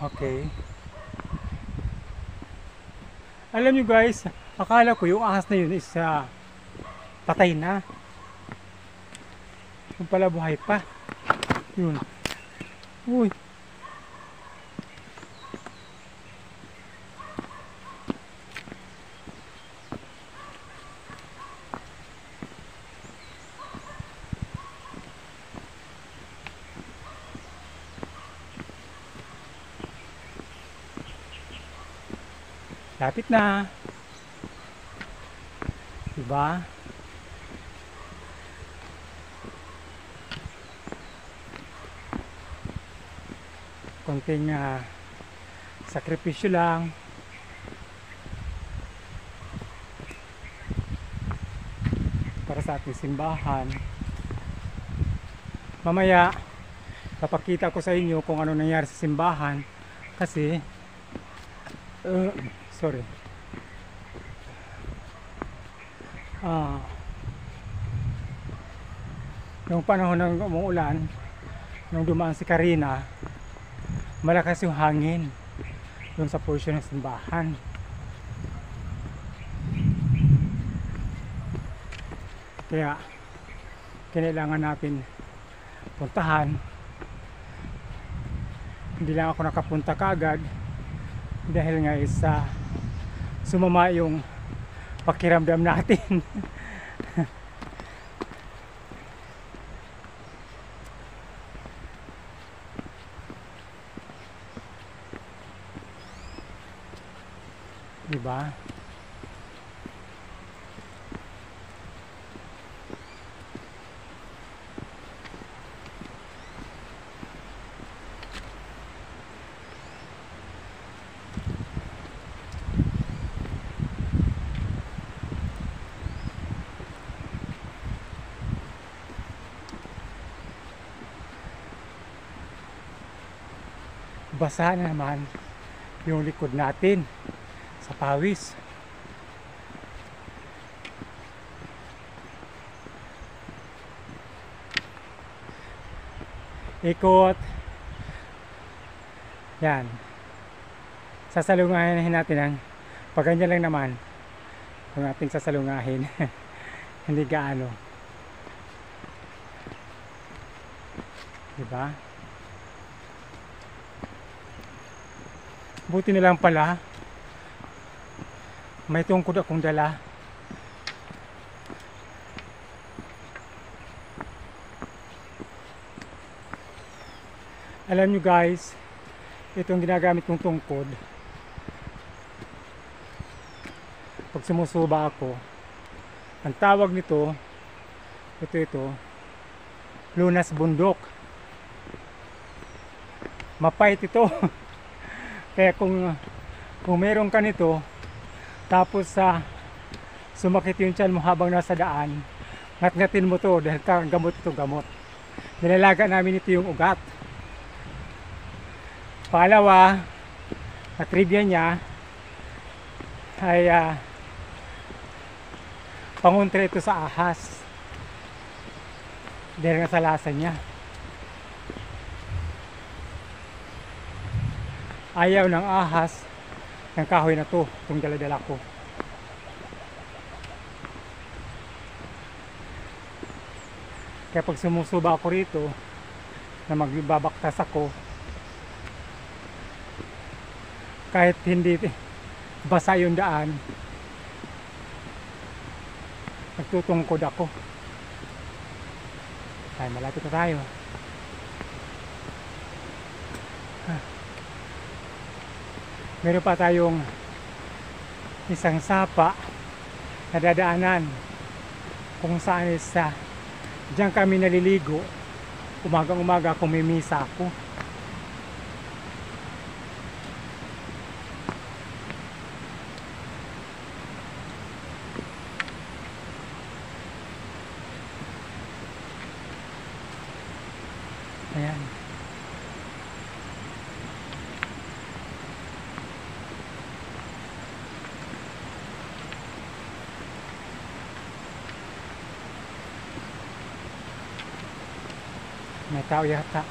Okay. Alam nyo guys, akala ko yung ahas na yun is patay na. Yung pala buhay pa. Yun. Uy. Lapit na. Diba? Konting sakripisyo lang. Para sa ating simbahan. Mamaya, papakita ko sa inyo kung ano nangyari sa simbahan. Kasi, sorry. Yung panahon ng umuulan, nung dumaan si Karina, malakas yung hangin doon sa portion ng simbahan. Kaya, kailangan natin puntahan. Hindi lang ako nakapunta kaagad dahil nga isa sumama yung pakiramdam natin. Diba? Basa na naman yung likod natin sa pawis. Ikot. Yan. Sasalungahin natin ang pagganyan lang naman yung ating sasalungahin. Hindi gaano. Diba? Buti na lang pala may tungkod akong dala. Alam nyo guys, itong ginagamit kong tungkod, pag sumusuba ako, ang tawag nito, ito, lunas bundok. Mapait ito. Kaya kung meron ka nito, tapos sumakit yung tiyan mo habang nasa daan, ngat-ngatin mo to dahil gamot ito gamot. Nilalaga namin ito yung ugat. Pangalawa, na trivia niya ay pangontra ito sa ahas dahil nga sa lasa niya. Ayaw ng ahas ng kahoy na to, itong dala-dala ko. Kaya pag sumusuba ako rito na magbabaktas ako, kahit hindi basa yung daan, nagtutungkod ako. Ay, malapit na tayo. Meron pa tayong isang sapa na dadaanan kung saan diyan kami naliligo umagang-umaga kung may misa ako. Ayan. May tao yata.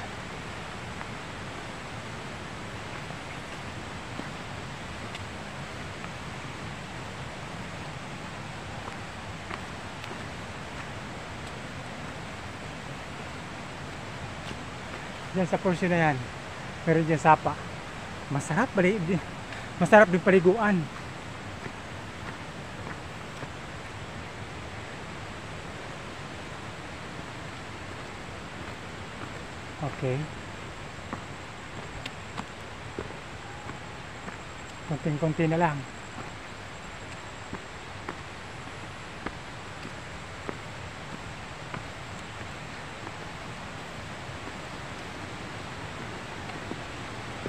Diyan sa portion na yan. Meron dyan sapa. Masarap din paliguan. Okay. Konting-konti na lang.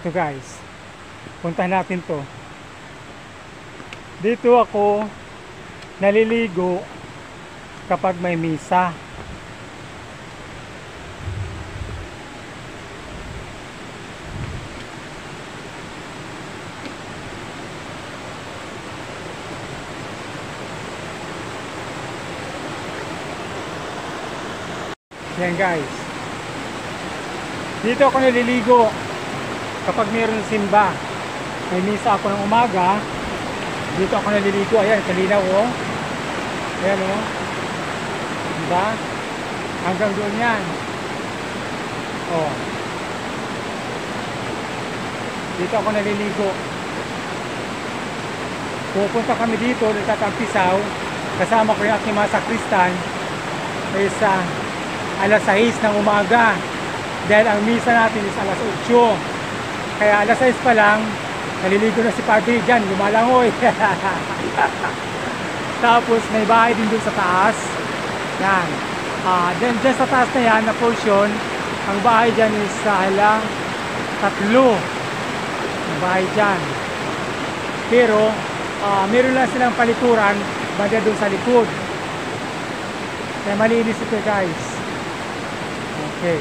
Ito guys, puntahan natin to. Dito ako naliligo kapag may misa. Yan guys, dito ako naliligo kapag mayroong simba. May misa ako ng umaga, dito ako naliligo. Ayan, kalinaw oh. Ayan oh. Diba? Hanggang doon yan. Oh. Dito ako naliligo. Pupunta kami dito, nagtatampisaw. Kasama ko yung aking mga sakristan. Sa alas 6 ng umaga. Dahil ang misa natin is alas 8. Kaya alas 6 pa lang, naliligo na si Padre dyan, lumalangoy. Tapos may bahay din dun sa taas. Yan. Dyan sa taas na yan, na portion, ang bahay dyan is halang 3. Ang bahay dyan. Pero, meron lang silang palikuran, banda dun sa likod. Kaya malinis ito guys. Okay.